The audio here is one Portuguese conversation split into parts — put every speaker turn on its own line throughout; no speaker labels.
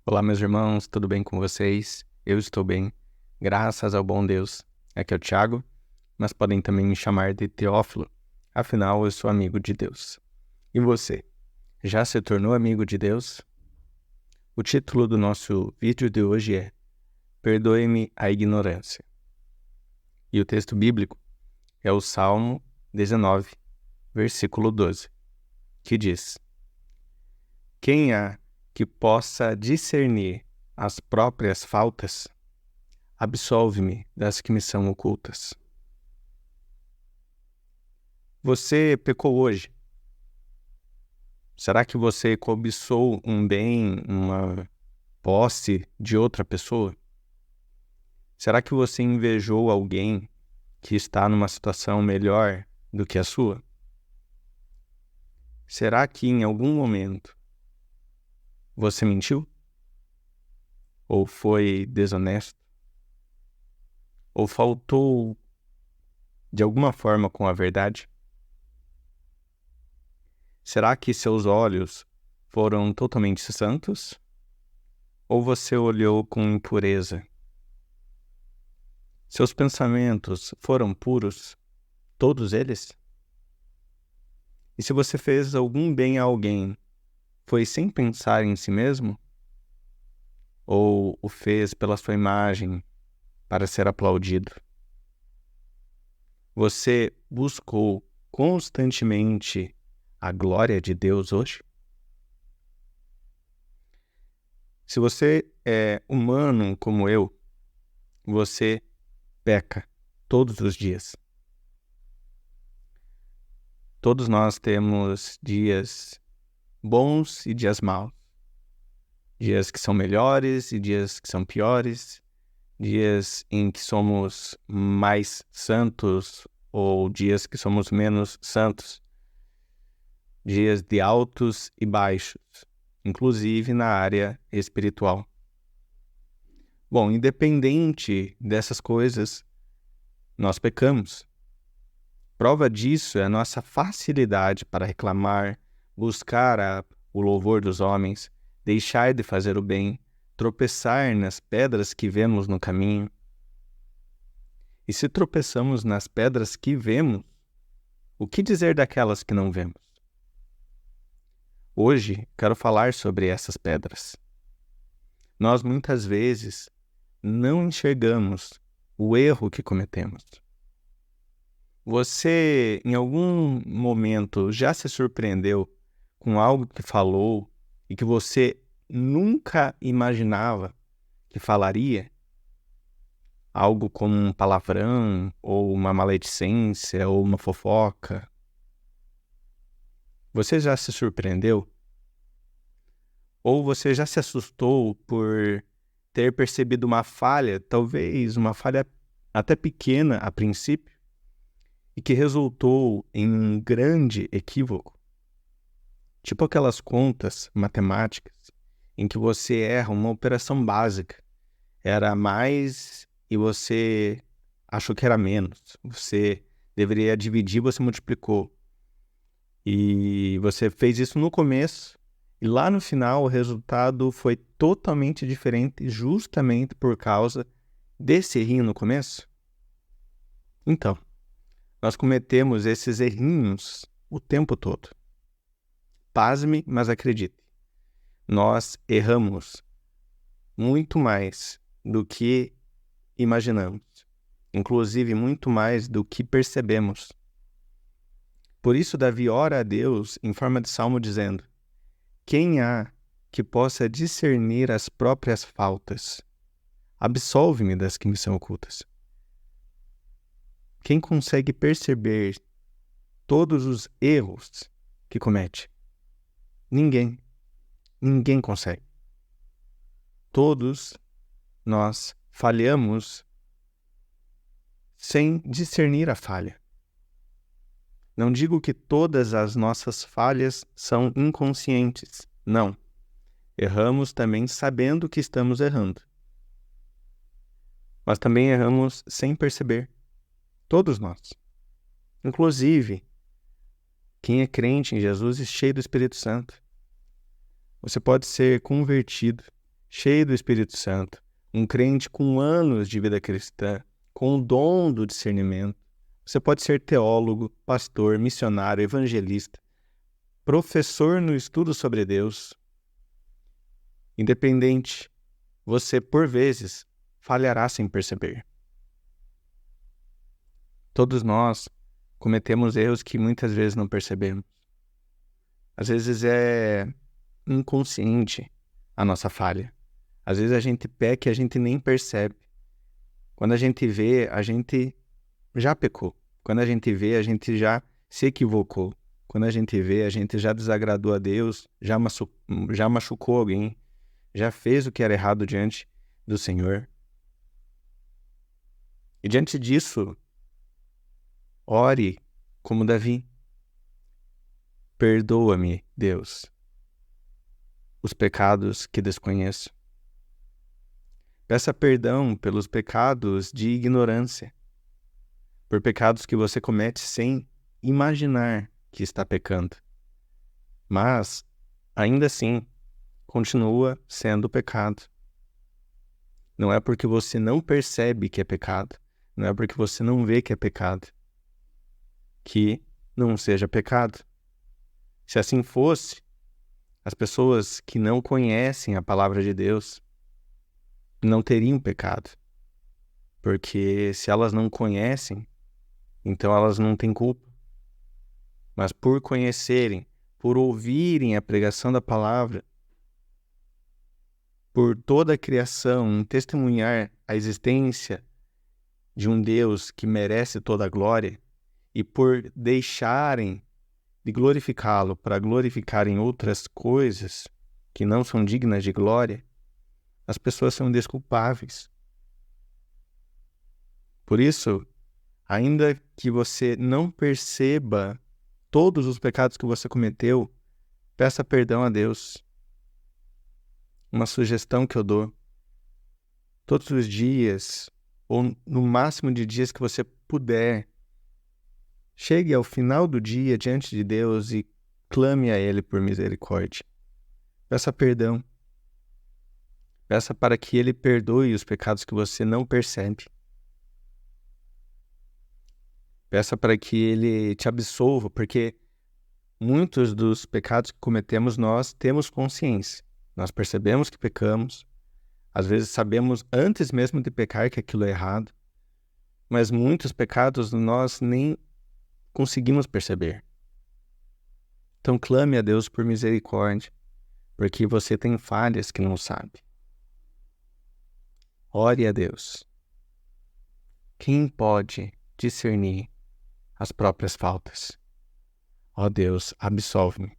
Olá, meus irmãos, tudo bem com vocês? Eu estou bem, graças ao bom Deus. Aqui é o Thiago, mas podem também me chamar de Teófilo, afinal eu sou amigo de Deus. E você, já se tornou amigo de Deus? O título do nosso vídeo de hoje é Perdoe-me a ignorância. E o texto bíblico é o Salmo 19, versículo 12, que diz: Quem há que possa discernir as próprias faltas? Absolve-me das que me são ocultas. Você pecou hoje? Será que você cobiçou um bem, uma posse de outra pessoa? Será que você invejou alguém que está numa situação melhor do que a sua? Será que em algum momento você mentiu? Ou foi desonesto? Ou faltou de alguma forma com a verdade? Será que seus olhos foram totalmente santos? Ou você olhou com impureza? Seus pensamentos foram puros, todos eles? E se você fez algum bem a alguém, foi sem pensar em si mesmo? Ou o fez pela sua imagem, para ser aplaudido? Você buscou constantemente a glória de Deus hoje? Se você é humano como eu, você peca todos os dias. Todos nós temos dias bons e dias maus. Dias que são melhores e dias que são piores. Dias em que somos mais santos ou dias que somos menos santos. Dias de altos e baixos, inclusive na área espiritual. Bom, independente dessas coisas, nós pecamos. Prova disso é a nossa facilidade para reclamar, buscar o louvor dos homens, deixar de fazer o bem, tropeçar nas pedras que vemos no caminho. E se tropeçamos nas pedras que vemos, o que dizer daquelas que não vemos? Hoje quero falar sobre essas pedras. Nós muitas vezes não enxergamos o erro que cometemos. Você, em algum momento, já se surpreendeu com algo que falou e que você nunca imaginava que falaria? Algo como um palavrão, ou uma maledicência, ou uma fofoca? Você já se surpreendeu? Ou você já se assustou por ter percebido uma falha, talvez uma falha até pequena a princípio, e que resultou em um grande equívoco? Tipo aquelas contas matemáticas em que você erra uma operação básica. Era mais e você achou que era menos. Você deveria dividir, você multiplicou. E você fez isso no começo, e lá no final o resultado foi totalmente diferente, justamente por causa desse errinho no começo. Então, nós cometemos esses errinhos o tempo todo. Pasme, mas acredite, nós erramos muito mais do que imaginamos, inclusive muito mais do que percebemos. Por isso, Davi ora a Deus em forma de salmo dizendo: Quem há que possa discernir as próprias faltas? Absolve-me das que me são ocultas. Quem consegue perceber todos os erros que comete? Ninguém. Ninguém consegue. Todos nós falhamos sem discernir a falha. Não digo que todas as nossas falhas são inconscientes. Não. Erramos também sabendo que estamos errando. Mas também erramos sem perceber. Todos nós. Inclusive, quem é crente em Jesus e cheio do Espírito Santo. Você pode ser convertido cheio do Espírito Santo, um crente com anos de vida cristã, com o dom do discernimento. Você pode ser teólogo, pastor, missionário, evangelista, professor no estudo sobre Deus. Independente, você, por vezes, falhará sem perceber. Todos nós cometemos erros que muitas vezes não percebemos. Às vezes é inconsciente a nossa falha. Às vezes a gente peca e a gente nem percebe. Quando a gente vê, a gente já pecou. Quando a gente vê, a gente já se equivocou. Quando a gente vê, a gente já desagradou a Deus, já machucou alguém, já fez o que era errado diante do Senhor. E diante disso, ore como Davi. Perdoa-me, Deus, os pecados que desconheço. Peça perdão pelos pecados de ignorância, por pecados que você comete sem imaginar que está pecando. Mas, ainda assim, continua sendo pecado. Não é porque você não percebe que é pecado, não é porque você não vê que é pecado, que não seja pecado. Se assim fosse, as pessoas que não conhecem a palavra de Deus não teriam pecado. Porque se elas não conhecem, então elas não têm culpa. Mas por conhecerem, por ouvirem a pregação da palavra, por toda a criação testemunhar a existência de um Deus que merece toda a glória, e por deixarem de glorificá-lo para glorificarem outras coisas que não são dignas de glória, as pessoas são desculpáveis. Por isso, ainda que você não perceba todos os pecados que você cometeu, peça perdão a Deus. Uma sugestão que eu dou: todos os dias, ou no máximo de dias que você puder, chegue ao final do dia diante de Deus e clame a Ele por misericórdia. Peça perdão. Peça para que Ele perdoe os pecados que você não percebe. Peça para que Ele te absolva, porque muitos dos pecados que cometemos nós temos consciência. Nós percebemos que pecamos. Às vezes sabemos antes mesmo de pecar que aquilo é errado. Mas muitos pecados nós nem conseguimos perceber. Então clame a Deus por misericórdia, porque você tem falhas que não sabe. Ore a Deus. Quem pode discernir as próprias faltas? Ó Deus, absolve-me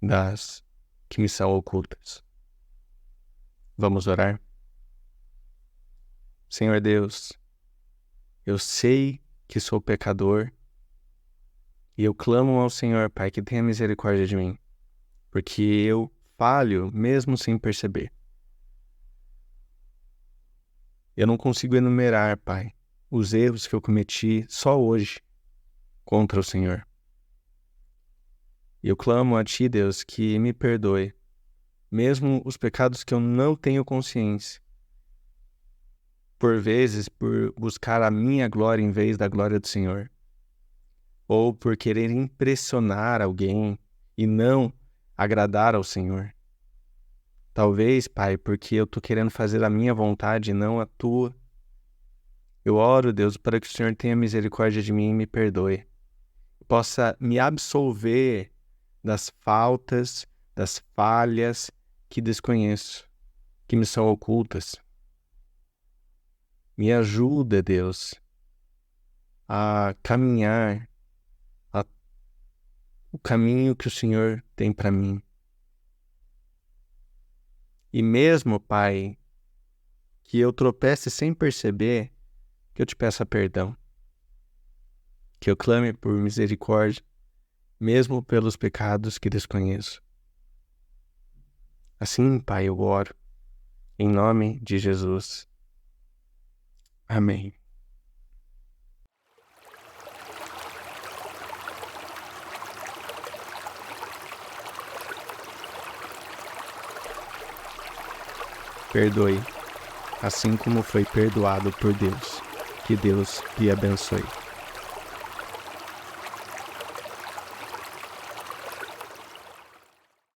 das que me são ocultas. Vamos orar? Senhor Deus, eu sei que sou pecador e eu clamo ao Senhor, Pai, que tenha misericórdia de mim, porque eu falho mesmo sem perceber. Eu não consigo enumerar, Pai, os erros que eu cometi só hoje contra o Senhor. E eu clamo a Ti, Deus, que me perdoe, mesmo os pecados que eu não tenho consciência. Por vezes, por buscar a minha glória em vez da glória do Senhor. Ou por querer impressionar alguém e não agradar ao Senhor. Talvez, Pai, porque eu estou querendo fazer a minha vontade e não a Tua. Eu oro, Deus, para que o Senhor tenha misericórdia de mim e me perdoe. Possa me absolver das faltas, das falhas que desconheço, que me são ocultas. Me ajuda, Deus, a caminhar o caminho que o Senhor tem para mim. E mesmo, Pai, que eu tropece sem perceber, que eu te peça perdão. Que eu clame por misericórdia, mesmo pelos pecados que desconheço. Assim, Pai, eu oro, em nome de Jesus. Amém. perdoe, assim como foi perdoado por Deus. Que Deus lhe abençoe.